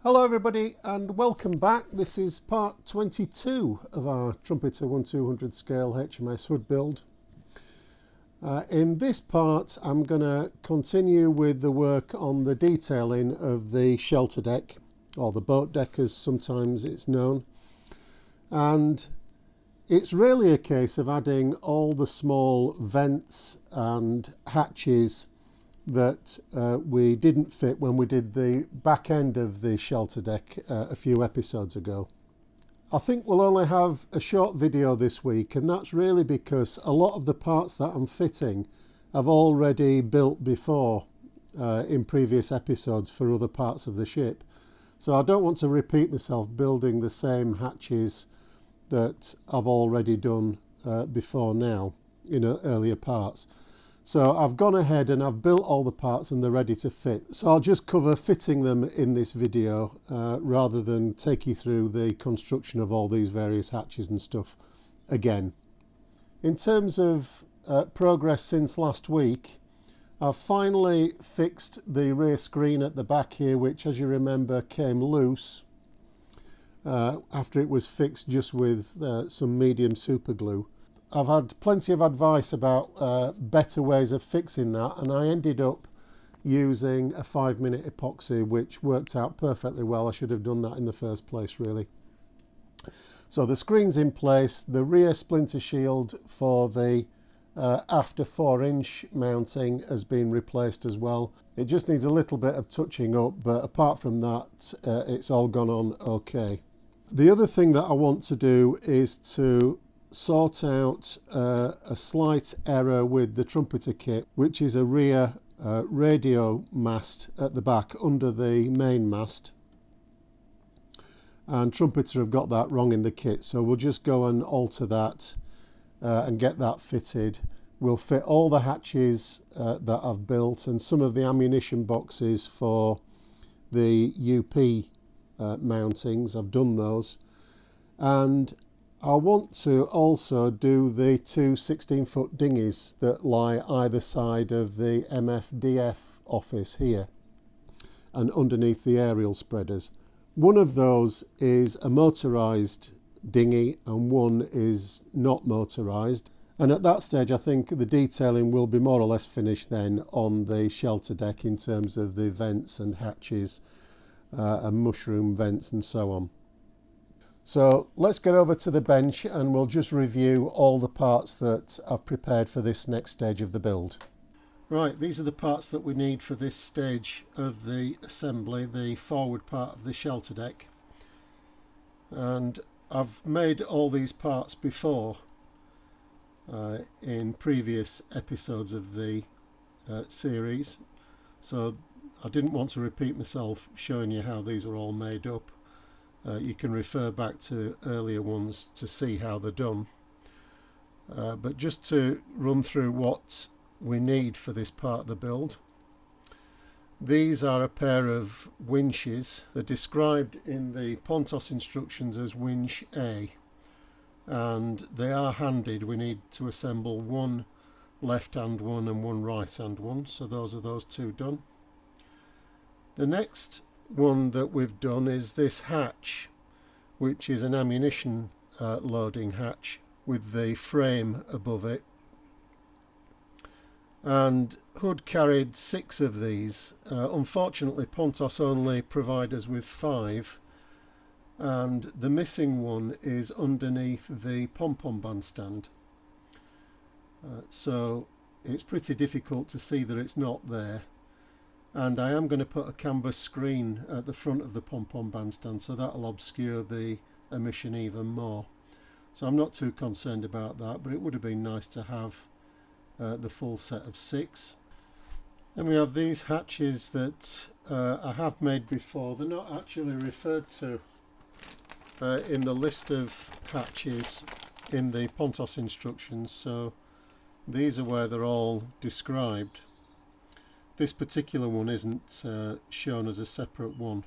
Hello everybody and welcome back. This is part 22 of our Trumpeter 1/200 scale HMS Hood build. In this part I'm going to continue with the work on the detailing of the shelter deck, or the boat deck as sometimes it's known. And it's really a case of adding all the small vents and hatches that we didn't fit when we did the back end of the shelter deck a few episodes ago. I think we'll only have a short video this week, and that's really because a lot of the parts that I'm fitting I've already built before in previous episodes for other parts of the ship. So I don't want to repeat myself building the same hatches that I've already done before now in earlier parts. So I've gone ahead and I've built all the parts and they're ready to fit. So I'll just cover fitting them in this video rather than take you through the construction of all these various hatches and stuff again. In terms of progress since last week, I've finally fixed the rear screen at the back here, which, as you remember, came loose after it was fixed just with some medium super glue. I've had plenty of advice about better ways of fixing that, and I ended up using a 5-minute epoxy, which worked out perfectly well. I should have done that in the first place, really. So the screen's in place. The rear splinter shield for the after 4-inch mounting has been replaced as well. It just needs a little bit of touching up, but apart from that, it's all gone on okay. The other thing that I want to do is to sort out a slight error with the Trumpeter kit, which is a rear radio mast at the back under the main mast, and Trumpeter have got that wrong in the kit, so we'll just go and alter that and get that fitted. We'll fit all the hatches that I've built and some of the ammunition boxes for the UP mountings. I've done those, and I want to also do the two 16-foot dinghies that lie either side of the MFDF office here and underneath the aerial spreaders. One of those is a motorised dinghy and one is not motorised, and at that stage I think the detailing will be more or less finished then on the shelter deck in terms of the vents and hatches and mushroom vents and so on. So let's get over to the bench and we'll just review all the parts that I've prepared for this next stage of the build. Right, these are the parts that we need for this stage of the assembly, the forward part of the shelter deck. And I've made all these parts before in previous episodes of the series, so I didn't want to repeat myself showing you how these are all made up. You can refer back to earlier ones to see how they're done. But just to run through what we need for this part of the build. These are a pair of winches. They're described in the Pontos instructions as winch A, and they are handed. We need to assemble one left hand one and one right hand one, so those are those two done. The next one that we've done is this hatch, which is an ammunition loading hatch with the frame above it, and Hood carried 6 of these. Unfortunately Pontos only provide us with 5, and the missing one is underneath the pom-pom bandstand, so it's pretty difficult to see that it's not there. And I am going to put a canvas screen at the front of the pom-pom bandstand, so that'll obscure the emission even more. So I'm not too concerned about that, but it would have been nice to have the full set of 6. Then we have these hatches that I have made before. They're not actually referred to in the list of hatches in the Pontos instructions, so these are where they're all described. This particular one isn't shown as a separate one,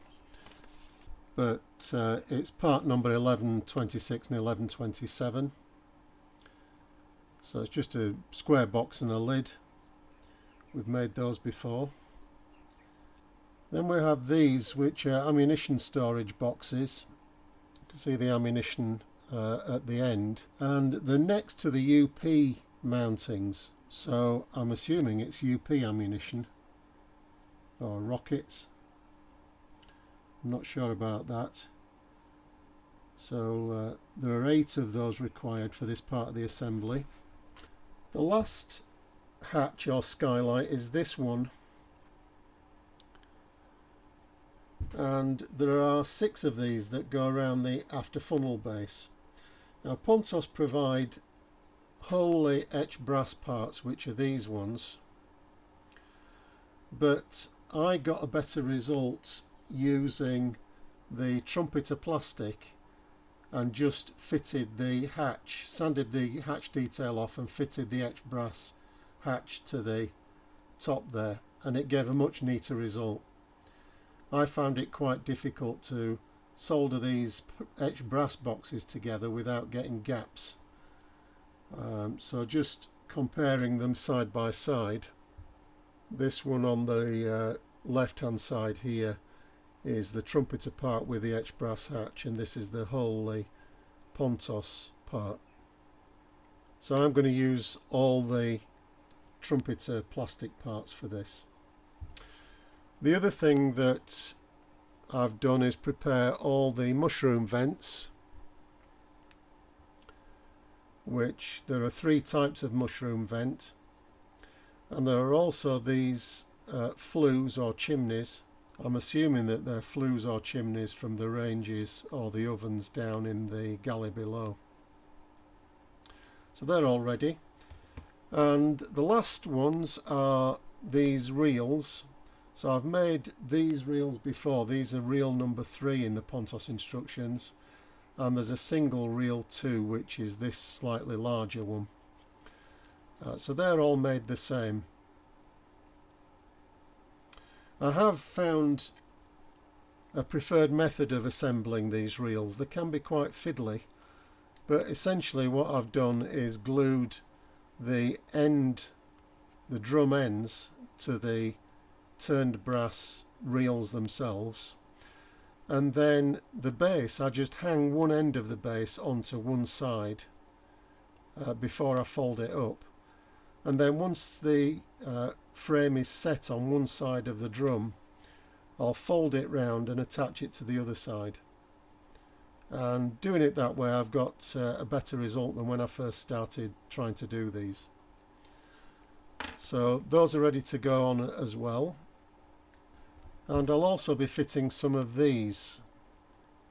but it's part number 1126 and 1127. So it's just a square box and a lid. We've made those before. Then we have these, which are ammunition storage boxes. You can see the ammunition at the end, and they're next to the UP mountings, so I'm assuming it's UP ammunition or rockets. I'm not sure about that. So there are 8 of those required for this part of the assembly. The last hatch or skylight is this one, and there are 6 of these that go around the after funnel base. Now Pontos provide wholly etched brass parts, which are these ones, but I got a better result using the Trumpeter plastic and just fitted the hatch, sanded the hatch detail off and fitted the etched brass hatch to the top there, and it gave a much neater result. I found it quite difficult to solder these etched brass boxes together without getting gaps. So just comparing them side by side, this one on the left hand side here is the Trumpeter part with the etched brass hatch, and this is the wholly Pontos part. So I'm going to use all the Trumpeter plastic parts for this. The other thing that I've done is prepare all the mushroom vents, which there are 3 types of mushroom vent, and there are also these flues or chimneys. I'm assuming that they're flues or chimneys from the ranges or the ovens down in the galley below. So they're all ready. And the last ones are these reels. So I've made these reels before. These are reel number 3 in the Pontos instructions, and there's a single reel 2, which is this slightly larger one. So they're all made the same. I have found a preferred method of assembling these reels. They can be quite fiddly, but essentially what I've done is glued the drum ends to the turned brass reels themselves, and then the base, I just hang one end of the base onto one side before I fold it up, and then once the frame is set on one side of the drum, I'll fold it round and attach it to the other side. And doing it that way, I've got a better result than when I first started trying to do these. So those are ready to go on as well. And I'll also be fitting some of these.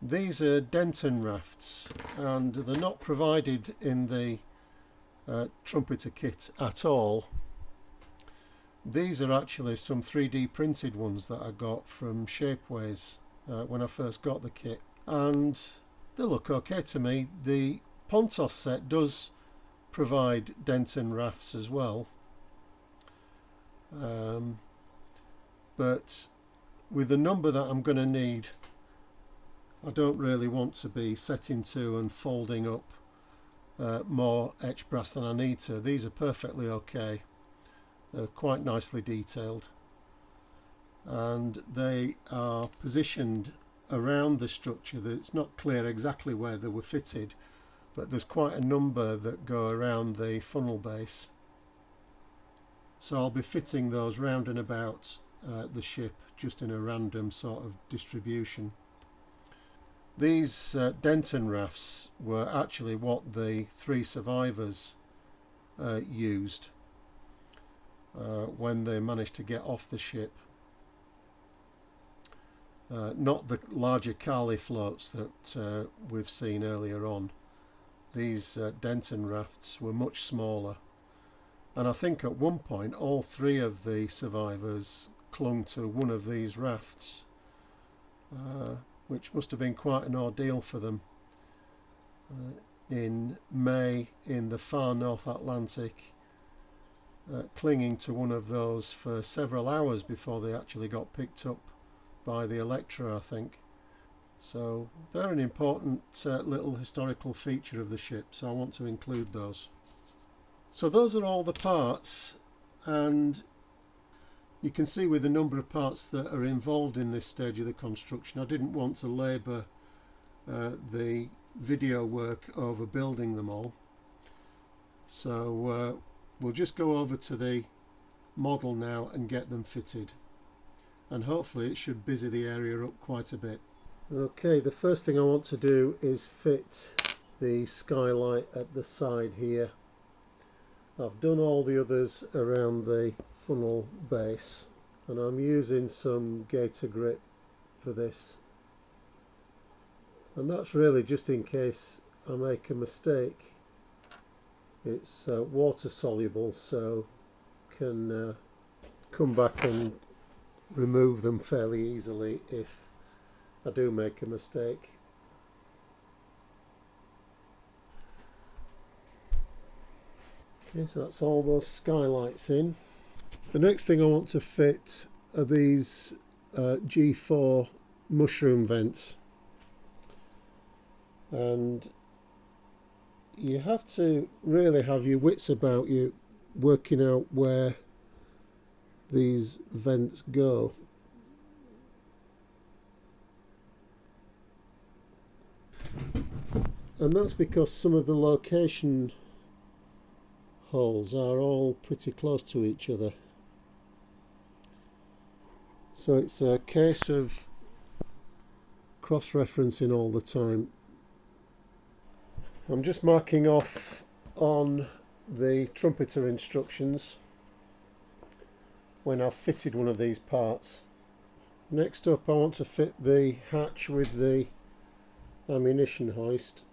These are Denton rafts, and they're not provided in the Trumpeter kit at all. These are actually some 3D printed ones that I got from Shapeways when I first got the kit, and they look okay to me. The Pontos set does provide Denton rafts as well, but with the number that I'm going to need, I don't really want to be setting to and folding up more etched brass than I need to. These are perfectly okay. They're quite nicely detailed, and they are positioned around the structure. It's not clear exactly where they were fitted, but there's quite a number that go around the funnel base. So I'll be fitting those round and about the ship, just in a random sort of distribution. These Denton rafts were actually what the 3 survivors used when they managed to get off the ship. Not the larger Carly floats that we've seen earlier on. These Denton rafts were much smaller, and I think at one point all 3 of the survivors clung to one of these rafts, which must have been quite an ordeal for them. In May in the far North Atlantic, clinging to one of those for several hours before they actually got picked up by the Electra, I think. So they're an important little historical feature of the ship, so I want to include those. So those are all the parts, and You can see with the number of parts that are involved in this stage of the construction, I didn't want to labour the video work over building them all. So we'll just go over to the model now and get them fitted, and hopefully it should busy the area up quite a bit. Okay, the first thing I want to do is fit the skylight at the side here. I've done all the others around the funnel base, and I'm using some gator grip for this, and that's really just in case I make a mistake. It's water soluble, so can come back and remove them fairly easily if I do make a mistake. Okay, so that's all those skylights in. The next thing I want to fit are these G4 mushroom vents, and you have to really have your wits about you working out where these vents go. And that's because some of the location holes are all pretty close to each other. So it's a case of cross-referencing all the time. I'm just marking off on the Trumpeter instructions when I've fitted one of these parts. Next up, I want to fit the hatch with the ammunition hoist,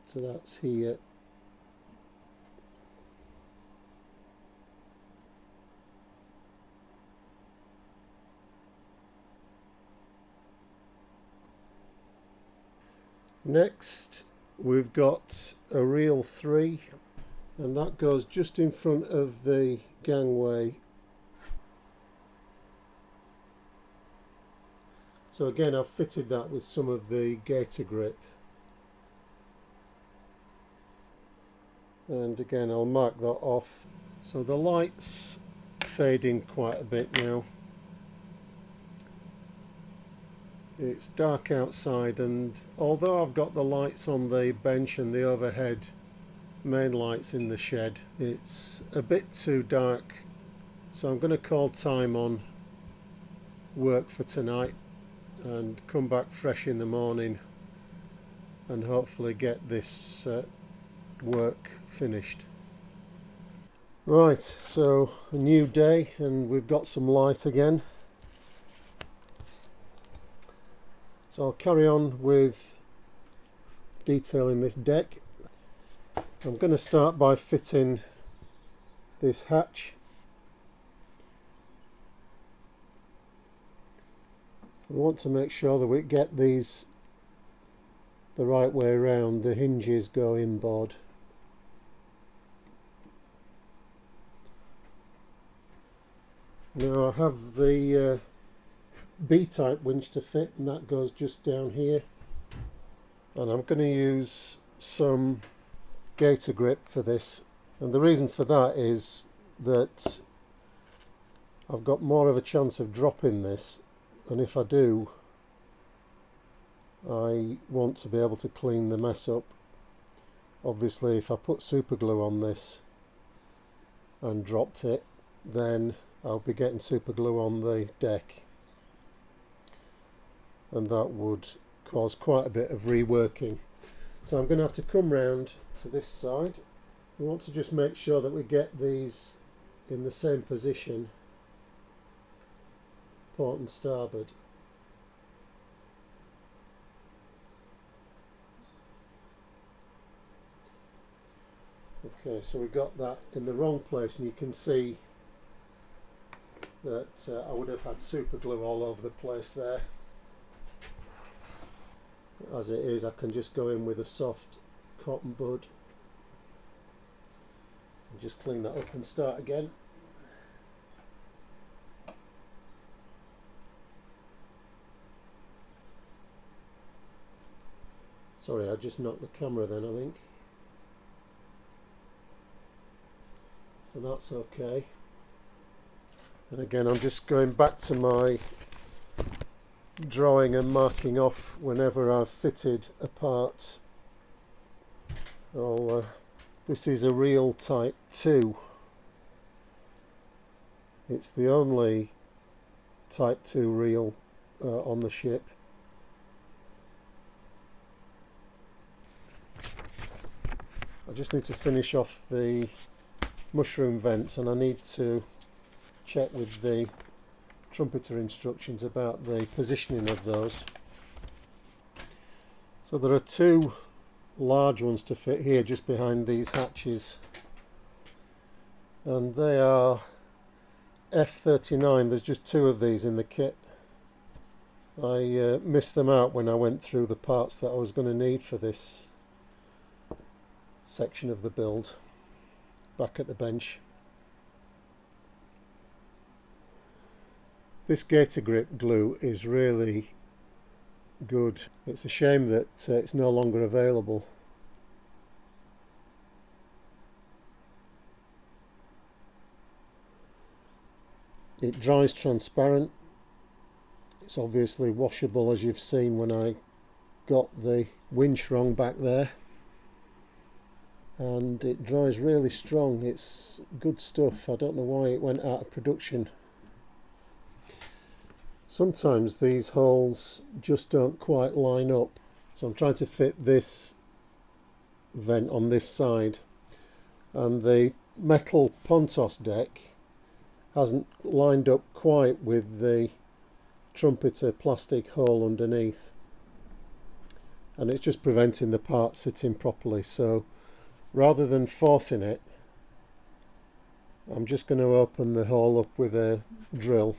so that's here. Next, we've got a reel 3, and that goes just in front of the gangway. So again, I've fitted that with some of the gator grip, and again I'll mark that off. So the light's fading quite a bit now. It's dark outside, and although I've got the lights on the bench and the overhead main lights in the shed, it's a bit too dark, so I'm going to call time on work for tonight and come back fresh in the morning and hopefully get this work finished. Right, so a new day and we've got some light again. So I'll carry on with detailing this deck. I'm going to start by fitting this hatch. I want to make sure that we get these the right way around. The hinges go inboard. Now I have the B-type winch to fit, and that goes just down here, and I'm going to use some gator grip for this, and the reason for that is that I've got more of a chance of dropping this, and if I do, I want to be able to clean the mess up. Obviously if I put super glue on this and dropped it, then I'll be getting super glue on the deck, and that would cause quite a bit of reworking. So I'm going to have to come round to this side. We want to just make sure that we get these in the same position, port and starboard. Okay, so we got that in the wrong place, and you can see that I would have had super glue all over the place there. As it is, I can just go in with a soft cotton bud and just clean that up and start again. Sorry, I just knocked the camera then, I think. So that's okay. And again, I'm just going back to my drawing and marking off whenever I've fitted a part. This is a reel type 2. It's the only type 2 reel on the ship. I just need to finish off the mushroom vents, and I need to check with the Trumpeter instructions about the positioning of those. So there are two large ones to fit here just behind these hatches, and they are F39. There's just two of these in the kit. I missed them out when I went through the parts that I was going to need for this section of the build back at the bench. This gator grip glue is really good. It's a shame that it's no longer available. It dries transparent. It's obviously washable, as you've seen when I got the winch wrong back there. And it dries really strong. It's good stuff. I don't know why it went out of production. Sometimes these holes just don't quite line up, so I'm trying to fit this vent on this side, and the metal Pontos deck hasn't lined up quite with the Trumpeter plastic hole underneath, and it's just preventing the part sitting properly. So rather than forcing it, I'm just going to open the hole up with a drill.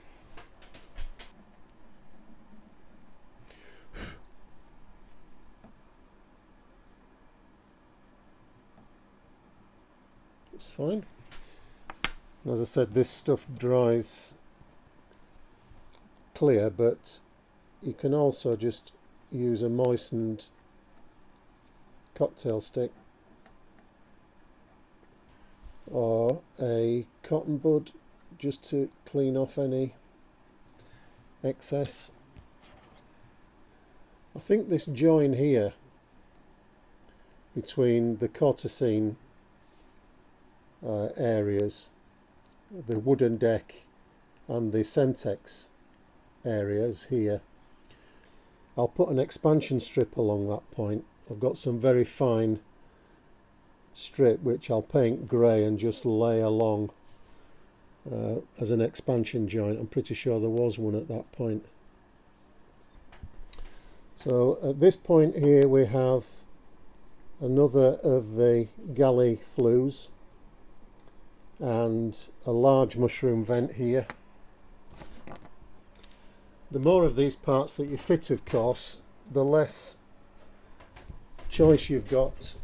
It's fine. And as I said, this stuff dries clear, but you can also just use a moistened cocktail stick or a cotton bud just to clean off any excess. I think this join here between the corticine areas, the wooden deck and the Semtex areas here, I'll put an expansion strip along that point. I've got some very fine strip which I'll paint grey and just lay along as an expansion joint. I'm pretty sure there was one at that point. So at this point here we have another of the galley flues and a large mushroom vent here. The more of these parts that you fit, of course, the less choice you've got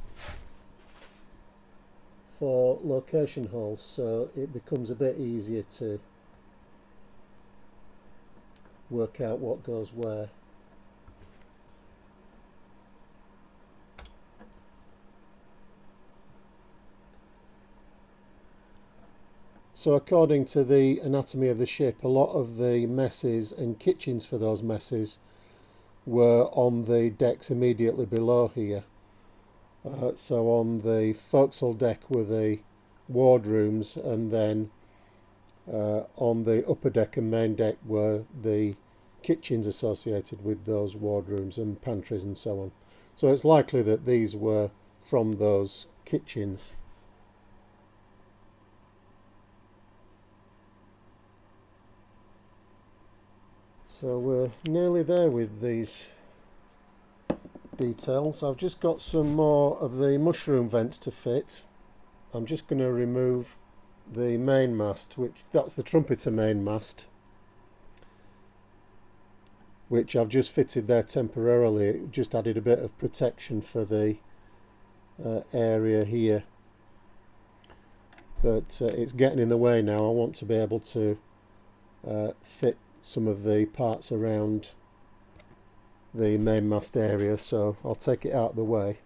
for location holes, so it becomes a bit easier to work out what goes where. So according to the anatomy of the ship, a lot of the messes and kitchens for those messes were on the decks immediately below here. So on the forecastle deck were the wardrooms, and then on the upper deck and main deck were the kitchens associated with those wardrooms and pantries and so on. So it's likely that these were from those kitchens. So we're nearly there with these details. I've just got some more of the mushroom vents to fit. I'm just going to remove the main mast, that's the Trumpeter main mast, which I've just fitted there temporarily. It just added a bit of protection for the area here, but it's getting in the way now. I want to be able to fit some of the parts around the main mast area, so I'll take it out of the way.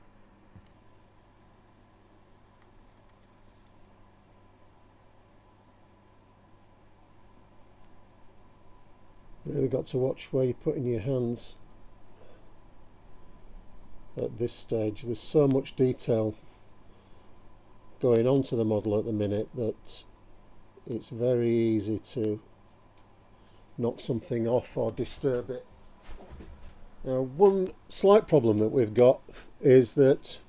Really got to watch where you're putting your hands at this stage. There's so much detail going on to the model at the minute that it's very easy to knock something off or disturb it. Now, one slight problem that we've got is that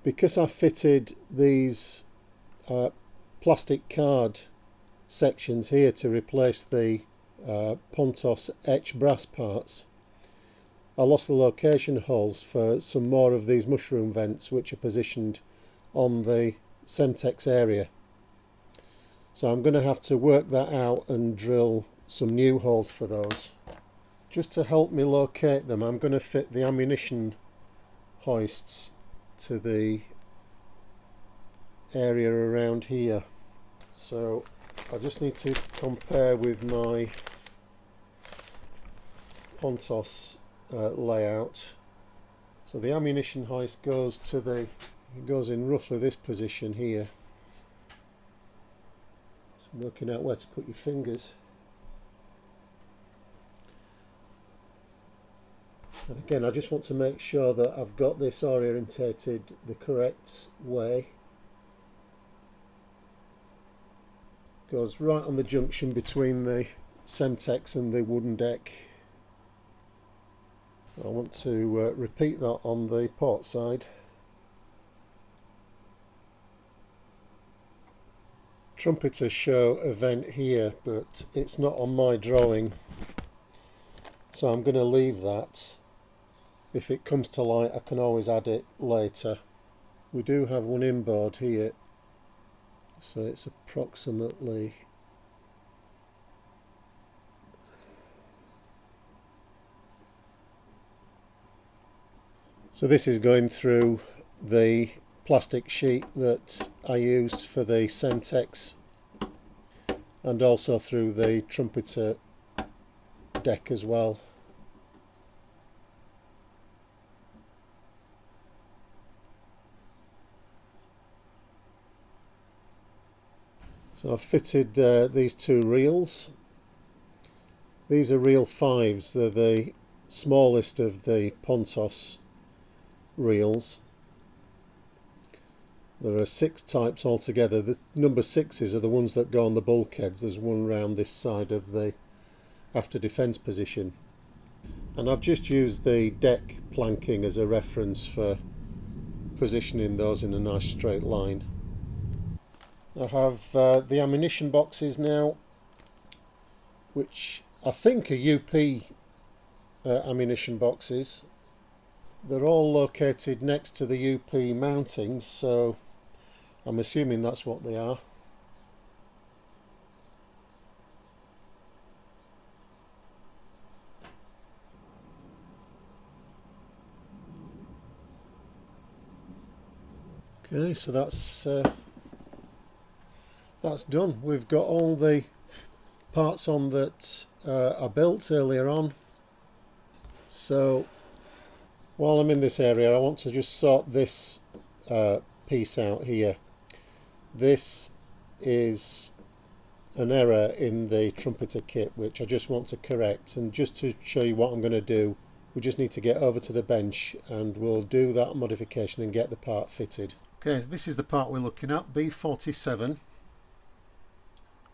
because I fitted these plastic card sections here to replace the Pontos etch brass parts, I lost the location holes for some more of these mushroom vents which are positioned on the Semtex area. So I'm going to have to work that out and drill some new holes for those. Just to help me locate them, I'm going to fit the ammunition hoists to the area around here. So I just need to compare with my Pontos layout. So the ammunition hoist goes in roughly this position here. So working out where to put your fingers. And again, I just want to make sure that I've got this orientated the correct way. Goes right on the junction between the Semtex and the wooden deck. I want to repeat that on the port side. Trumpeters show a vent here, but it's not on my drawing, so I'm going to leave that. If it comes to light, I can always add it later. We do have one inboard here, so it's approximately so this is going through the plastic sheet that I used for the Semtex and also through the Trumpeter deck as well. So I've fitted these two reels. These are reel 5s, they're the smallest of the Pontos reels. There are 6 types altogether. The number 6s are the ones that go on the bulkheads. There's one round this side of the after defence position. And I've just used the deck planking as a reference for positioning those in a nice straight line. I have the ammunition boxes now, which I think are UP ammunition boxes. They're all located next to the UP mountings, so I'm assuming that's what they are. Okay, so that's done. We've got all the parts on that I built earlier on. So while I'm in this area, I want to just sort this piece out here. This is an error in the Trumpeter kit which I just want to correct, and just to show you what I'm going to do, we just need to get over to the bench and we'll do that modification and get the part fitted. Okay, so this is the part we're looking at, B47.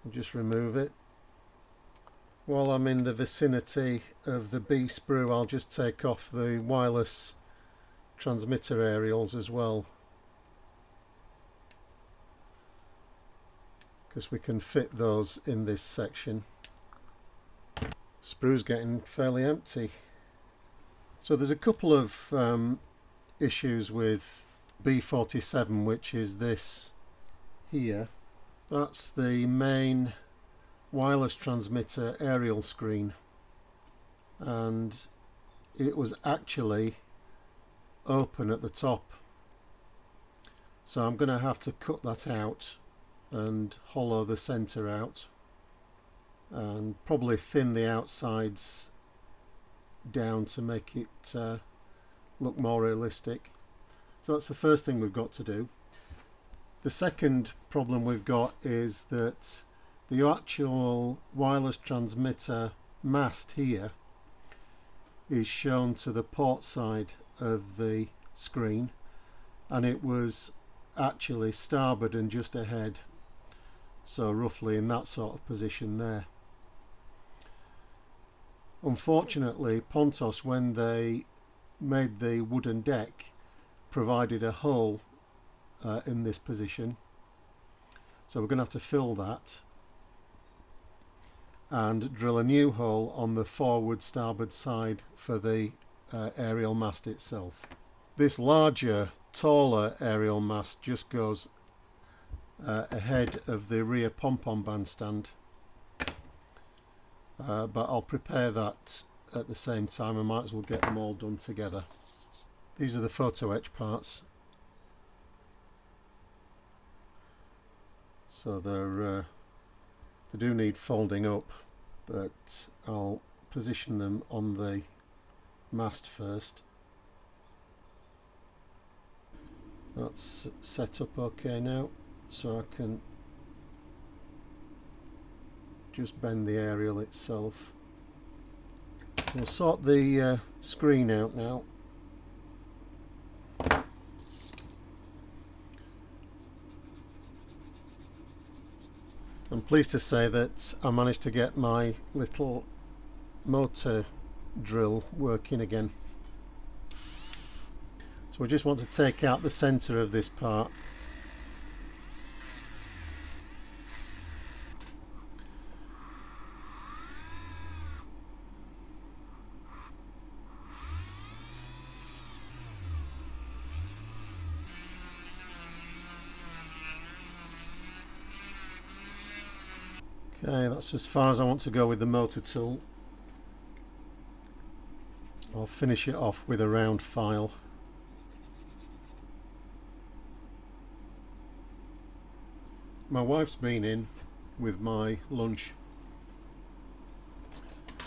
I'll just remove it. While I'm in the vicinity of the B sprue, I'll just take off the wireless transmitter aerials as well, because we can fit those in this section. The sprue's getting fairly empty. So there's a couple of issues with B47, which is this here. That's the main wireless transmitter aerial screen, and it was actually open at the top, so I'm going to have to cut that out and hollow the center out and probably thin the outsides down to make it look more realistic. So that's the first thing we've got to do. The second problem we've got is that the actual wireless transmitter mast here is shown to the port side of the screen, and it was actually starboard and just ahead, so roughly in that sort of position there. Unfortunately, Pontos, when they made the wooden deck, provided a hole in this position, so we're going to have to fill that and drill a new hole on the forward starboard side for the aerial mast itself. This larger, taller aerial mast just goes ahead of the rear pom-pom bandstand, but I'll prepare that at the same time. I might as well get them all done together. These are the photo etch parts, so they do need folding up, but I'll position them on the mast first. That's set up okay now, so I can just bend the aerial itself. We'll sort the screen out now. I'm pleased to say that I managed to get my little motor drill working again. So we just want to take out the centre of this part. Okay, that's as far as I want to go with the motor tool. I'll finish it off with a round file. My wife's been in with my lunch.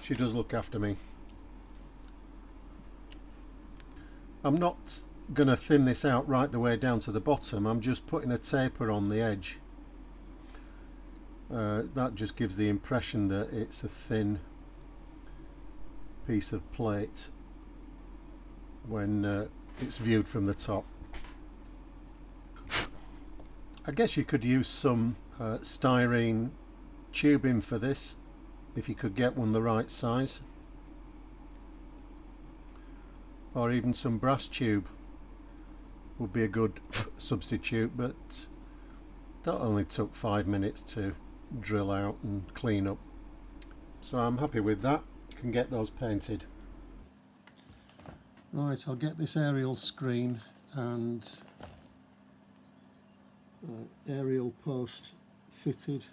She does look after me. I'm not going to thin this out right the way down to the bottom. I'm just putting a taper on the edge. That just gives the impression that it's a thin piece of plate when it's viewed from the top. I guess you could use some styrene tubing for this, if you could get one the right size, or even some brass tube would be a good substitute, but that only took 5 minutes to drill out and clean up, so I'm happy with that. Can get those painted. Right, I'll get this aerial screen and aerial post fitted.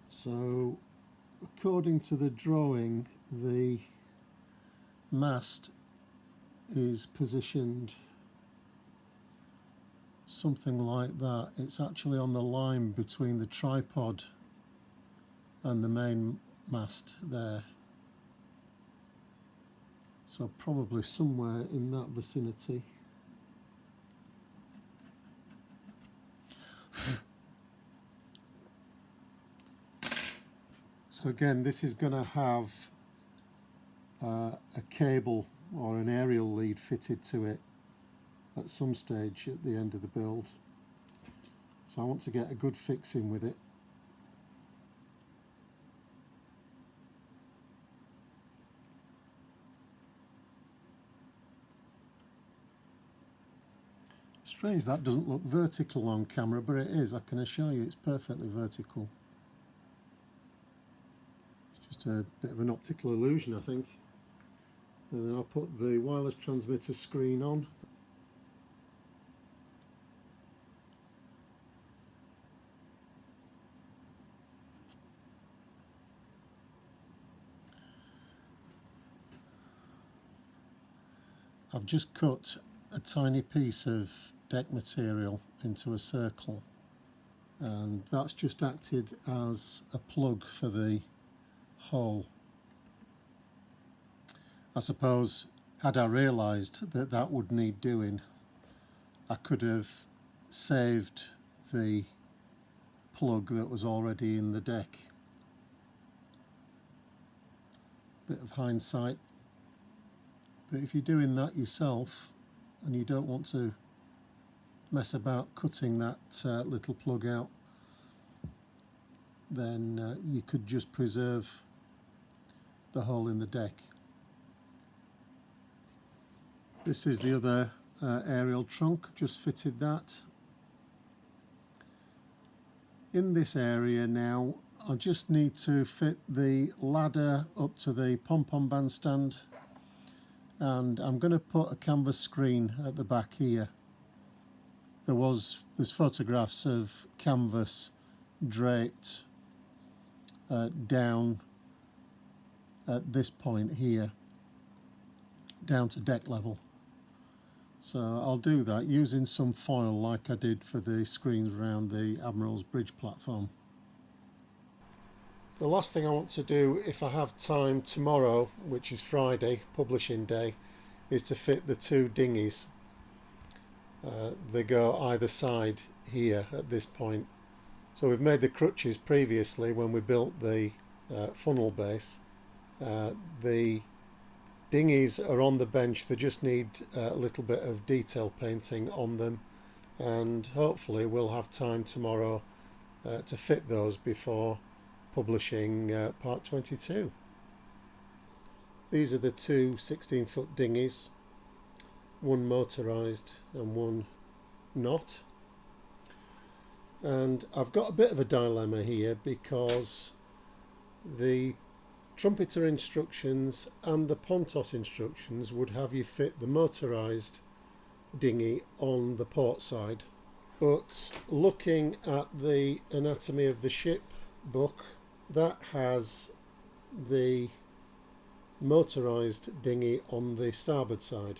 So according to the drawing, the mast is positioned something like that. It's actually on the line between the tripod and the main mast there, so probably somewhere in that vicinity. So again, this is going to have a cable or an aerial lead fitted to it at some stage at the end of the build, so I want to get a good fixing with it. Strange that doesn't look vertical on camera, but it is. I can assure you it's perfectly vertical. It's just a bit of an optical illusion, I think. And then I'll put the wireless transmitter screen on. I've just cut a tiny piece of deck material into a circle, and that's just acted as a plug for the hole. I suppose had I realised that that would need doing, I could have saved the plug that was already in the deck bit of hindsight. But if you're doing that yourself and you don't want to mess about cutting that little plug out, then you could just preserve the hole in the deck. This is the other aerial trunk, just fitted that. In this area now, I just need to fit the ladder up to the pom-pom bandstand, and I'm going to put a canvas screen at the back here. There's photographs of canvas draped down at this point here, down to deck level. So I'll do that using some foil like I did for the screens around the Admiral's Bridge platform. The last thing I want to do, if I have time tomorrow, which is Friday, publishing day, is to fit the two dinghies. They go either side here at this point. So we've made the crutches previously when we built the funnel base. The dinghies are on the bench, they just need a little bit of detail painting on them, and hopefully we'll have time tomorrow to fit those before publishing part 22. These are the two 16-foot dinghies, one motorised and one not. And I've got a bit of a dilemma here because the Trumpeter instructions and the Pontos instructions would have you fit the motorised dinghy on the port side, but looking at the anatomy of the ship book, that has the motorised dinghy on the starboard side.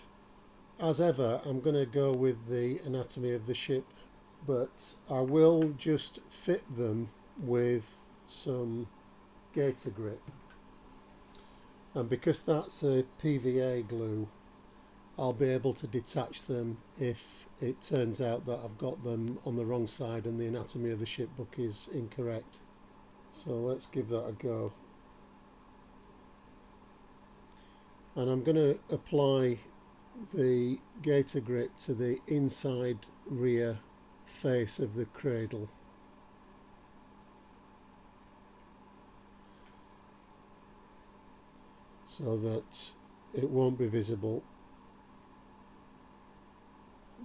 As ever, I'm going to go with the anatomy of the ship, but I will just fit them with some gaiter grip. And because that's a PVA glue, I'll be able to detach them if it turns out that I've got them on the wrong side and the anatomy of the ship book is incorrect. So let's give that a go. And I'm going to apply the gaiter grip to the inside rear face of the cradle. So that it won't be visible.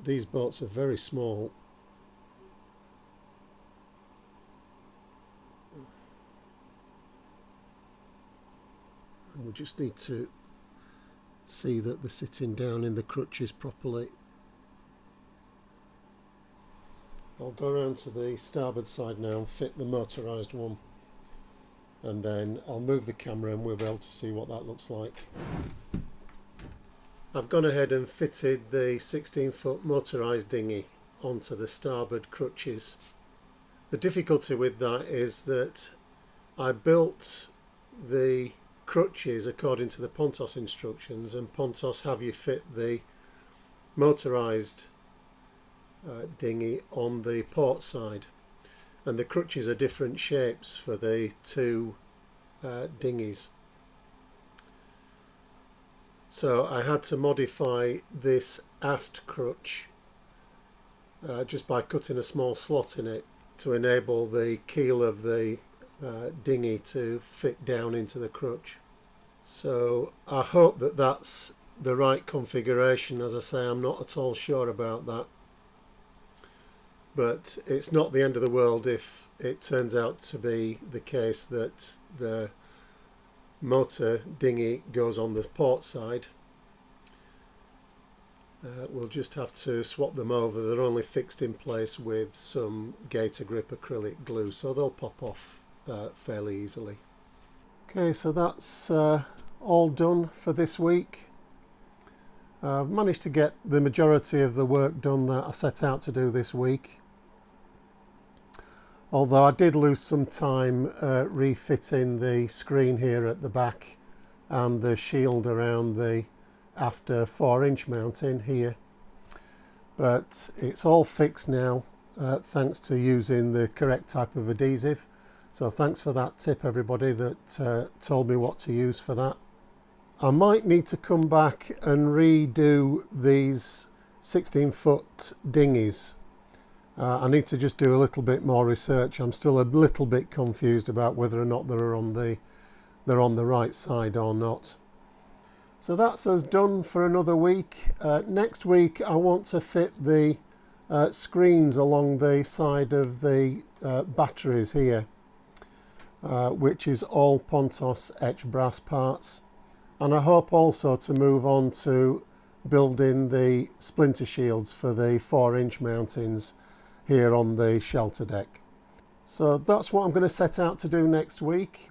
These boats are very small. And we just need to see that they're sitting down in the crutches properly. I'll go around to the starboard side now and fit the motorised one, and then I'll move the camera and we'll be able to see what that looks like. I've gone ahead and fitted the 16-foot motorised dinghy onto the starboard crutches. The difficulty with that is that I built the crutches according to the Pontos instructions, and Pontos have you fit the motorised dinghy on the port side, and the crutches are different shapes for the two dinghies. So I had to modify this aft crutch just by cutting a small slot in it to enable the keel of the dinghy to fit down into the crutch. So I hope that that's the right configuration. As I say, I'm not at all sure about that, but it's not the end of the world if it turns out to be the case that the motor dinghy goes on the port side. We'll just have to swap them over. They're only fixed in place with some gaiter grip acrylic glue, so they'll pop off fairly easily. Okay, so that's all done for this week. I've managed to get the majority of the work done that I set out to do this week, although I did lose some time refitting the screen here at the back and the shield around the after 4-inch mounting here, but it's all fixed now thanks to using the correct type of adhesive. So thanks for that tip, everybody that told me what to use for that. I might need to come back and redo these 16-foot dinghies. I need to just do a little bit more research. I'm still a little bit confused about whether or not they're on the right side or not. So that's us done for another week. Next week I want to fit the screens along the side of the batteries here, which is all Pontos etched brass parts. And I hope also to move on to building the splinter shields for the 4-inch mountings here on the shelter deck. So that's what I'm going to set out to do next week.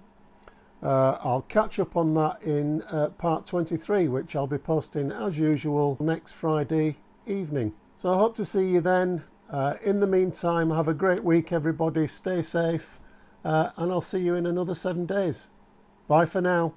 I'll catch up on that in part 23, which I'll be posting as usual next Friday evening. So I hope to see you then. In the meantime, have a great week everybody, stay safe, and I'll see you in another 7 days. Bye for now.